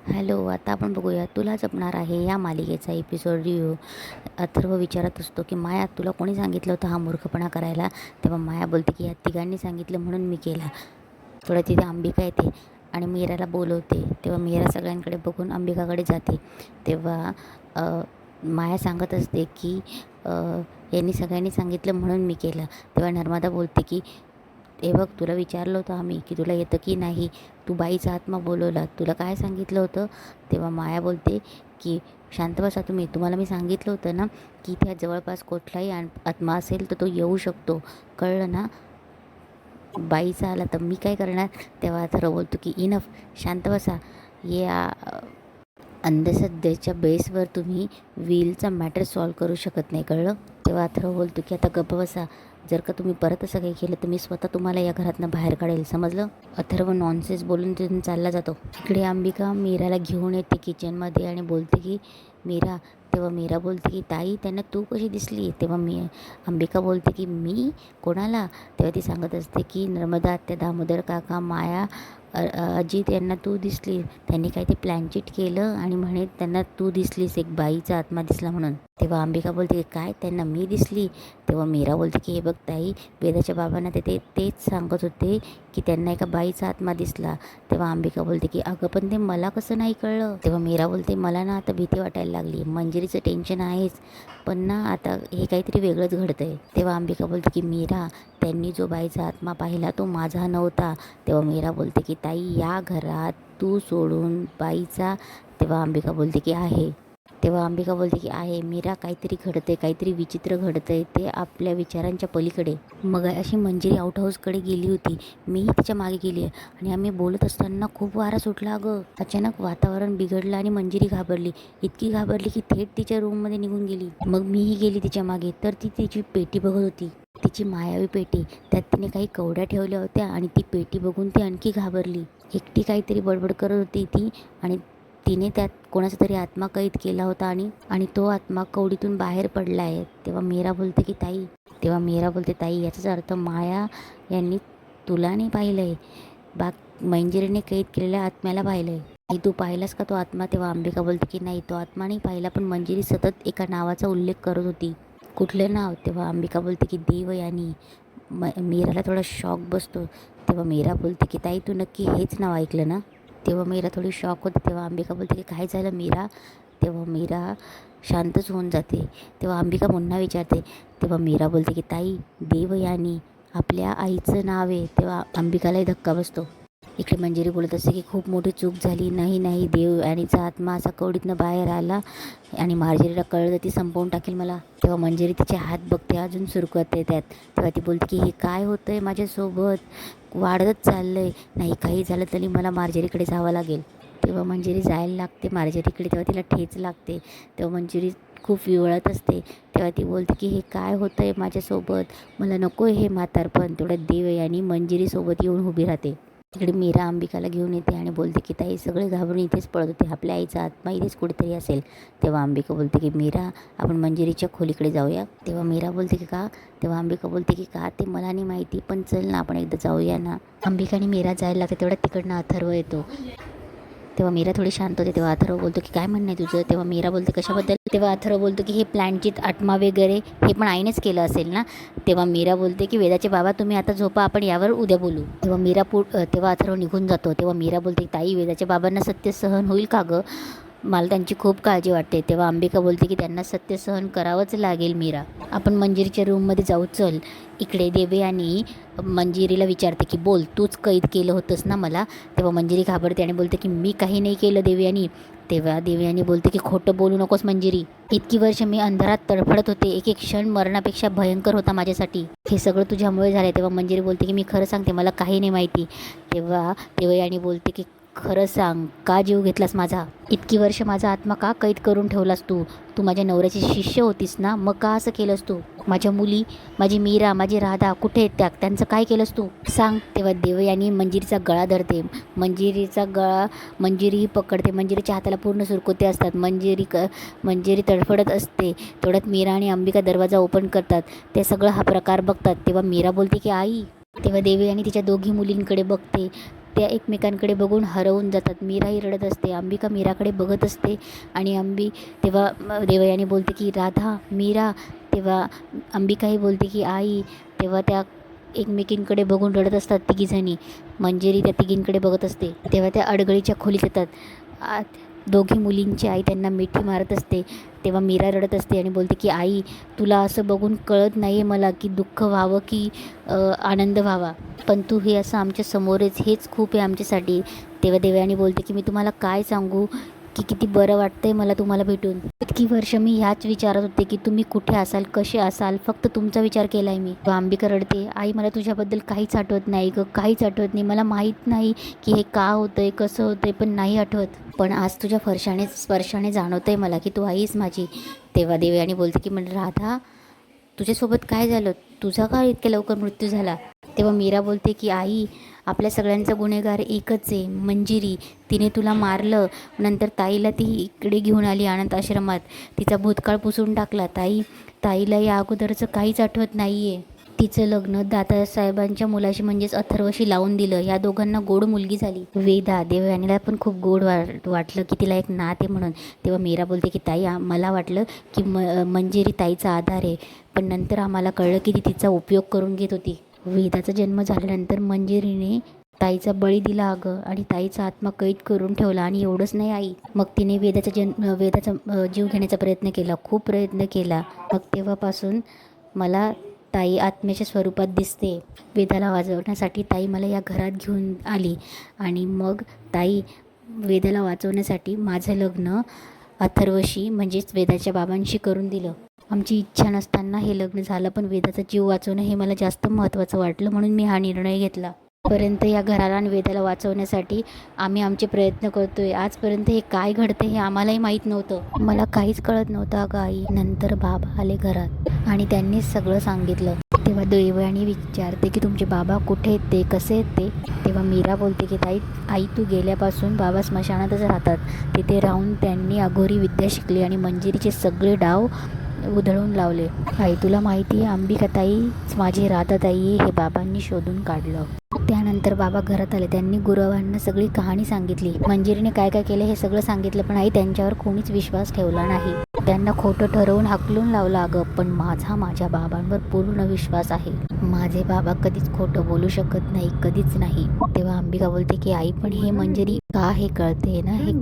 Hello, आता आपण बघूया तुला जपणार आहे या मालिकेचा एपिसोड रिव्ह्यू. अथर्व विचारत असतो की माया, तुला कोणी सांगितलं होतं हा मूर्खपणा करायला? तेव्हा माया बोलते की या तिघांनी सांगितलं म्हणून मी केला. थोडं तिथे अंबिका येते आणि मीराला बोलवते. तेव्हा मीरा सगळ्यांकडे बघून अंबिकाकडे जाते. तेव्हा माया सांगत असते की यांनी सगळ्यांनी सांगितलं म्हणून मी केलं. तेव्हा नर्मदा बोलते की हे बघ, तुला विचारलं होतं आम्ही की तुला येतं की नाही, तू बाईचा आत्मा बोलवला, तुला काय सांगितलं होतं? तेव्हा माया बोलते की शांत बसा तुम्ही, तुम्हाला मी सांगितलं होतं ना की त्या जवळपास कुठलाही आत्मा असेल तर तो येऊ शकतो, कळलं ना? बाईचा आला तर मी काय करणार? तेव्हा अथर्व बोलतो की इनफ, शांत बसा. या अंधश्रद्धेच्या बेसवर तुम्ही विलचा मॅटर सॉल्व करू शकत नाही, कळलं? तेव्हा अथर्व बोलतो की आता गप्प बसा, जर का तुम्ही परत असं काही केलं तर मी स्वतः तुम्हाला या घरातनं बाहेर काढेल, समजलं? अथर्व नॉनसेन्स बोलून तिथून चालला जातो. इकडे अंबिका मीराला घेऊन येते किचनमध्ये आणि बोलते की मीरा. तेव्हा मीरा बोलते की ताई, त्यांना तू कशी दिसली? तेव्हा अंबिका बोलते की मी कोणाला? तेव्हा ती सांगत असते की नर्मदा आत्या, दामोदर काका, माया, अजित यांना तू दिसली. त्यांनी काही ते प्लॅनचिट केलं आणि म्हणे त्यांना तू दिसलीस, एक बाईचा आत्मा दिसला म्हणून. तेव्हा अंबिका बोलते काय, त्यांना मी दिसली? तेव्हा मीरा बोलते की हे बघ ताई, वेदाच्या बाबांना तेच सांगत होते की त्यांना एका बाईचा आत्मा दिसला. तेव्हा अंबिका बोलते की अगं पण ते मला कसं नाही कळलं? तेव्हा मीरा बोलते मला ना आता भीती वाटायला लागली, मंजिरीचं टेन्शन आहेच, पण ना आता हे काहीतरी वेगळंच घडतंय. तेव्हा अंबिका बोलते की मीरा, त्यांनी जो बाईचा आत्मा पाहिला तो माझा नव्हता. तेव्हा मीरा बोलते की ताई, या घरात तू सोडून बाईचा. तेव्हा अंबिका बोलते की आहे. तेव्हा अंबिका बोलते की आहे. मीरा, काहीतरी घडतंय, काहीतरी विचित्र घडतंय, ते आपल्या विचारांच्या पलीकडे. मग अशी मंजिरी आउट हाऊसकडे गेली होती, मीही तिच्या मागे गेली आणि आम्ही बोलत असताना खूप वारा सुटला अगं. अचानक वातावरण बिघडलं आणि मंजिरी घाबरली, इतकी घाबरली की थेट तिच्या रूममध्ये निघून गेली. मग मीही गेली तिच्या मागे, तर ती तिची पेटी बघत होती, तिची मायावी पेटी. त्यात तिने काही कवड्या ठेवल्या होत्या आणि ती पेटी बघून ती आणखी घाबरली. एकटी काहीतरी बडबड करत होती ती आणि तिने त्यात कोणाचा तरी आत्मा कैद केला होता आणि तो आत्मा कवडीतून बाहेर पडला आहे. तेव्हा मीरा बोलते की ताई. तेव्हा मीरा बोलते ताई, याचाच अर्थ माया यांनी तुला नाही पाहिलं आहे, मंजिरीने कैद केलेल्या आत्म्याला पाहिलं आहे. आणि तू पाहिलास का तो आत्मा? तेव्हा अंबिका बोलते की नाही, तो आत्मा नाही पाहिला, पण मंजिरी सतत एका नावाचा उल्लेख करत होती. कुठलं नाव? तेव्हा अंबिका बोलते की देवयानी. मीराला थोडा शॉक बसतो. तेव्हा मीरा बोलते की ताई, तू नक्की हेच नाव ऐकलं ना? तेव्हा मीरा थोडी शॉक होते. तेव्हा अंबिका बोलते की काय झालं मीरा? तेव्हा मीरा शांतच होऊन जाते. तेव्हा अंबिका पुन्हा विचारते. तेव्हा मीरा बोलते की ताई, देवयानी आपल्या आईचं नाव आहे. तेव्हा अंबिकालाही धक्का बसतो. इकडे मंजिरी बोलत असते की खूप मोठी चूक झाली, नाही नाही, देवयानीचा आत्मा असा कवडीतनं बाहेर आला आणि मार्जरीला कळलं तर ती संपवून टाकेल मला. तेव्हा मंजिरी तिचे हात बघते, अजून सुरकते त्यात. तेव्हा ती बोलते की हे काय होतंय माझ्यासोबत, वाढतच चाललंय, नाही काही झालं तरी मला मार्जरीकडे जावं लागेल. तेव्हा मंजिरी जायला लागते मार्जरीकडे. तेव्हा तिला ठेच लागते. तेव्हा मंजिरी खूप विवळत असते. तेव्हा ती बोलते की हे काय होतं आहे माझ्यासोबत, मला नको हे म्हातारपण. तेवढ्यात देवयानी मंजिरीसोबत येऊन उभी राहते. तिकडे मीरा अंबिकाला घेऊन येते आणि बोलते की ताई, सगळे घाबरून इथेच पळत होते, आपल्या आईचा आत्मा इथेच कुठेतरी असेल. तेव्हा अंबिका बोलते की मीरा, आपण मंजिरीच्या खोलीकडे जाऊया. तेव्हा मीरा बोलते की का? तेव्हा अंबिका बोलते की का ते मला नाही माहिती, पण चल ना आपण एकदा जाऊया ना. अंबिका आणि मीरा जायला लागते. तेवढ्यात तिकडनं अथर्व येतो. तेव्हा मीरा थोडी शांत होते. तेव्हा अथर्व बोलतो की काय म्हणणं आहे तुझं? तेव्हा मीरा बोलते कशाबद्दल? तेव्हा अथर्व बोलतो की हे प्लॅनचित आत्मा वगैरे हे पण आईनेच केलं असेल ना. तेव्हा मीरा बोलते की वेदाचे बाबा, तुम्ही आता झोपा, आपण यावर उद्या बोलू. तेव्हा अथर्व निघून जातो. तेव्हा मीरा बोलते ताई, वेदाच्या बाबांना सत्य सहन होईल का गं? मला त्यांची खूप काळजी वाटते. तेव्हा अंबिका बोलते की त्यांना सत्य सहन करावंच लागेल मीरा, आपण मंजिरीच्या रूममध्ये जाऊ, चल. इकडे देवयानी मंजिरीला विचारते की बोल, तूच कैद केलं होतंस ना मला? तेव्हा मंजिरी घाबरते आणि बोलते की मी काही नाही केलं देवयानी. तेव्हा देवयानी बोलते की खोटं बोलू नकोस मंजिरी, इतकी वर्ष मी अंधारात तडफडत होते, एक एक क्षण मरणापेक्षा भयंकर होता माझ्यासाठी, हे सगळं तुझ्यामुळे झालं. तेव्हा मंजिरी बोलते की मी खरं सांगते, मला काही नाही माहिती. तेव्हा देवयानी बोलते की खरं सांग, का जीव घेतलास माझा? इतकी वर्ष माझा आत्मा का कैद करून ठेवलास तू? तू माझ्या नवऱ्याची शिष्य होतीस ना, मग का असं केलंस तू? माझ्या मुली, माझी मीरा, माझी राधा कुठे आहेत त्यांचं काय केलंस तू, सांग. तेव्हा देवयानी मंजिरीचा गळा धरते. मंजिरीचा गळा मंजिरी पकडते. मंजिरीच्या हाताला पूर्ण सुरकुते असतात. मंजिरी तडफडत असते. तेवढ्यात मीरा आणि अंबिका दरवाजा ओपन करतात. ते सगळं हा प्रकार बघतात. तेव्हा मीरा बोलते की आई. तेव्हा देवयानी तिच्या दोघी मुलींकडे बघते. त्या एकमेकांकडे बघून हरवून जातात. मीराही रडत असते, अंबिका मीराकडे बघत असते आणि तेव्हा देवयानी बोलते की राधा, मीरा. तेव्हा अंबिकाही बोलते की आई. तेव्हा त्या एकमेकींकडे बघून रडत असतात तिघीजणी. मंजिरी त्या तिघींकडे बघत असते. तेव्हा त्या अडगळीच्या खोलीत येतात. दोघी मुलींची आई त्यांना मिठी मारत असते. तेव्हा मीरा रडत असते आणि बोलते की आई, तुला असं बघून कळत नाही आहे मला की दुःख व्हावं की आनंद व्हावा, पण तू हे असं आमच्या समोरच, हेच खूप आहे आमच्यासाठी. तेव्हा देवयानी बोलते की मी तुम्हाला काय सांगू की किती बरं वाटतंय मला तुम्हाला भेटून. इतकी वर्ष मी ह्याच विचारत होते की तुम्ही कुठे असाल, कसे असाल, फक्त तुमचा विचार केला आहे मी. अंबिका रडते, आई मला तुझ्याबद्दल काहीच आठवत नाही गं, काहीच आठवत नाही. मला माहीत नाही की हे का होतं आहे, कसं होतं आहे, पण नाही आठवत. पण आज तुझ्या स्पर्शाने जाणवतं आहे मला की तू आईच माझी. तेव्हा देवयानी बोलते की म्हणजे राधा, तुझ्यासोबत काय झालं, तुझा का इतक्या लवकर मृत्यू झाला. तेव्हा मीरा बोलते की आई, आपल्या सगळ्यांचा गुन्हेगार एकच आहे, मंजिरी. तिने तुला मारलं, नंतर ताईला ती इकडे घेऊन आली अनाथ आश्रमात, तिचा भूतकाळ पुसून टाकला. ताईला या अगोदरचं काहीच आठवत नाही आहे. तिचं लग्न दादासाहेबांच्या मुलाशी म्हणजेच अथर्वशी लावून दिलं. या दोघांना गोड मुलगी झाली वेदा. देवयानीला पण खूप गोड वाटलं की तिला एक नात आहे म्हणून. तेव्हा मीरा बोलते की ताई, मला वाटलं की मंजिरी ताईचा आधार आहे, पण नंतर आम्हाला कळलं की ती तिचा उपयोग करून घेत होती. वेदाचा जन्म झाल्यानंतर मंजिरीने ताईचा बळी दिला अगं, आणि ताईचा आत्मा कैद करून ठेवला. आणि एवढंच नाही आई, मग तिने वेदाचा जीव घेण्याचा प्रयत्न केला, खूप प्रयत्न केला. मग तेव्हापासून मला ताई आत्म्याच्या स्वरूपात दिसते. वेदाला वाचवण्यासाठी ताई मला या घरात घेऊन आली, आणि मग ताई वेदाला वाचवण्यासाठी माझं लग्न अथर्वशी म्हणजेच वेदाच्या बाबांशी करून दिलं. आमची इच्छा नसताना हे लग्न झालं, पण वेदाचा जीव वाचवणं हे मला जास्त महत्त्वाचं वाटलं, म्हणून मी हा निर्णय घेतला. पर्यंत या घराला आणि वेदाला वाचवण्यासाठी आम्ही आमचे प्रयत्न करतोय. आजपर्यंत हे काय घडतं हे आम्हालाही माहीत नव्हतं, मला काहीच कळत नव्हतं अगं आई. नंतर बाबा आले घरात आणि त्यांनीच सगळं सांगितलं. तेव्हा देवयानी विचारते की तुमचे बाबा कुठे आहेत, ते कसे आहेत ते. तेव्हा मीरा बोलते की आई, तू गेल्यापासून बाबा स्मशानातच राहतात. तिथे राहून त्यांनी अघोरी विद्या शिकली आणि मंजिरीचे सगळे डाव उधळून लावले. आई, तुला माहिती आहे, अंबिकाताईच माझी राधाताई हे बाबांनी शोधून काढलं. त्यानंतर बाबा घरात आले. त्यांनी गुरवांना सगळी कहाणी सांगितली. मंजिरीने काय काय केलं हे सगळं सांगितलं, पण आई त्यांच्यावर कोणीच विश्वास ठेवला नाही. त्यांना खोटं ठरवून हाकलून लावलं अगं, पण माझ्या बाबांवर पूर्ण विश्वास आहे. माझे बाबा कधीच खोटं बोलू शकत नाही, कधीच नाही. तेव्हा अंबिका बोलते की आई, पण हे मंजिरी का हे कळते ना, हे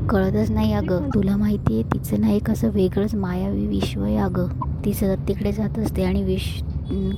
कळतच नाही अगं. तुला माहिती आहे, तिचं ना एक असं वेगळंच मायावी विश्व आहे अगं. ती सतत तिकडे जात असते आणि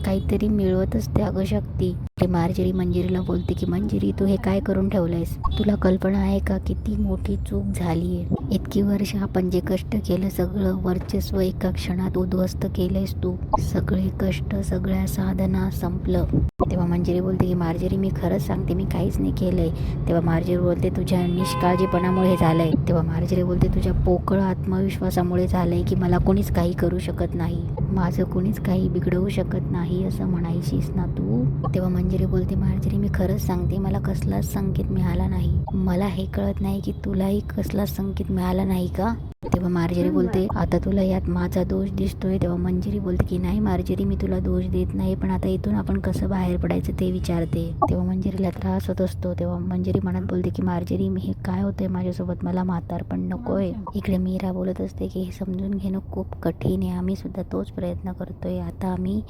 काहीतरी मिळवत असते अगं शक्ती. ते मार्जरी मंजिरीला बोलते की मंजिरी, तू हे काय करून ठेवलंयस, तुला कल्पना आहे का किती मोठी चूक झाली आहे. इतकी वर्ष आपण जे कष्ट केलं, सगळं वर्चस्व एका क्षणात उद्ध्वस्त केलंयस तू. सगळे कष्ट, सगळ्या साधना संपलं. तेव्हा मंजिरी बोलते की मार्जरी, मी खरंच सांगते, मी काहीच नाही केलंय. तेव्हा मार्जरी बोलते तुझ्या निष्काळजीपणामुळे हे झालंय. तेव्हा मार्जरी बोलते तुझ्या पोकळ आत्मविश्वासामुळे झालंय की मला कोणीच काही करू शकत नाही, माझं कोणीच काही बिघडवू शकत नाही असं म्हणायचीस ना तू. तेव्हा मंजिरी बोलते मार्जरी, मी खरंच सांगते, मला कसलाच संकेत मिळाला नाही. मला हे कळत नाही की तुलाही कसलाच संकेत मिळाला नाही का. तेव्हा मार्जरी बोलते आता तुला यात माझा दोष दिसतोय. तेव्हा मंजिरी बोलते की नाही मार्जरी, मी तुला दोष देत नाही, पण आता इथून आपण कसं बाहेर पडायचं ते विचारते. तेव्हा मंजिरीला त्रास होत असतो. तेव्हा मंजिरी मनात बोलते की मार्जरी, हे काय होतंय माझ्यासोबत, मला म्हातारपण नकोय. इकडे मीरा बोलत असते की हे समजून घेणं खूप कठीण आहे, आम्ही सुद्धा तोच प्रयत्न करतोय. आता आम्ही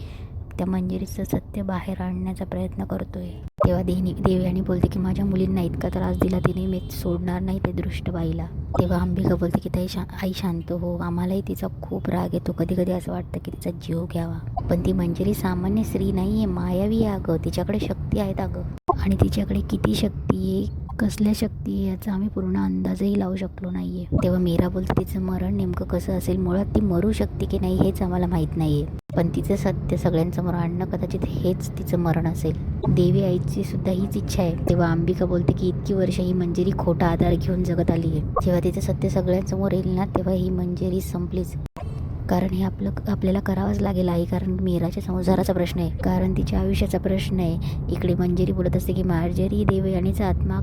त्या मंजिरीचं सत्य बाहेर आणण्याचा प्रयत्न करतोय. तेव्हा देवयानी बोलते की माझ्या मुलींना इतका त्रास दिला तिने, मी सोडणार नाही ते दृष्ट बाईला. तेव्हा अंबिका बोलते की आई शांत हो, आम्हालाही तिचा खूप राग येतो, कधी कधी असं वाटतं की तिचा जीव घ्यावा, पण ती मंजिरी सामान्य स्त्री नाही आहे, मायावी आहे अगं, तिच्याकडे शक्ती आहेत अगं. आणि तिच्याकडे किती शक्ती आहे, कसल्या शक्ती आहे याचा आम्ही पूर्ण अंदाजही लावू शकलो नाहीये. तेव्हा मीरा बोलते तिचं मरण नेमकं कसं असेल, मुळात ती मरू शकते की नाही हेच आम्हाला माहीत नाहीये, पण तिचं सत्य सगळ्यांसमोर आणणं कदाचित हेच तिचं मरण असेल. देवी आईची सुद्धा हीच इच्छा आहे. तेव्हा अंबिका बोलते की इतकी वर्ष ही मंजिरी खोटा आधार घेऊन जगत आली आहे, जेव्हा तिचं सत्य सगळ्यांसमोर येईल ना, तेव्हा ही मंजिरी संपलीच. कारण हे आपल्याला करावंच लागेल आई, कारण मीराच्या संसाराचा प्रश्न आहे, कारण तिच्या आयुष्याचा प्रश्न आहे. इकडे मंजिरी बोलत असते की मार्जरी, देवयानीचा आत्मा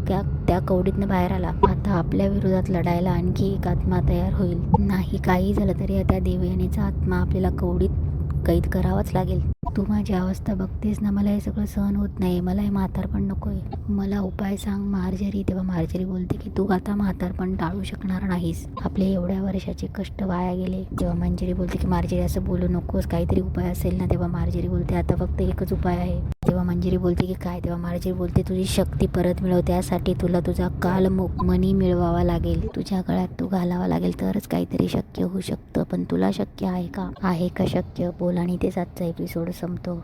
त्या कवडीतनं बाहेर आला, आता आपल्या विरोधात लढायला आणखी एक आत्मा तयार होईल. नाही, काही झालं तरी त्या देवयानीचा आत्मा आपल्याला कवडीत कैद करावाच लागेल. तू माझी अवस्था बघतेस ना, मला हे सगळं सहन होत नाही, मला हे म्हातारपण नको आहे, मला उपाय सांग मार्जरी. तेव्हा मार्जरी बोलते की तू आता म्हातारपण टाळू शकणार नाहीस, आपले एवढ्या वर्षाचे कष्ट वाया गेले. तेव्हा मंजिरी बोलते की मार्जरी असं बोलू नकोस, काहीतरी उपाय असेल ना. तेव्हा मार्जरी बोलते आता फक्त एकच उपाय आहे. तेव्हा मंजिरी बोलते की काय. तेव्हा मार्जरी बोलते तुझी शक्ती परत मिळव, त्यासाठी तुला तुझा कालमणी मिळवावा लागेल, तुझ्या गळ्यात तू घालावा लागेल, तरच काहीतरी शक्य होऊ शकतं. पण तुला शक्य आहे का, आहे का शक्य, बोल. आणि तेच आजचा एपिसोड संपतो.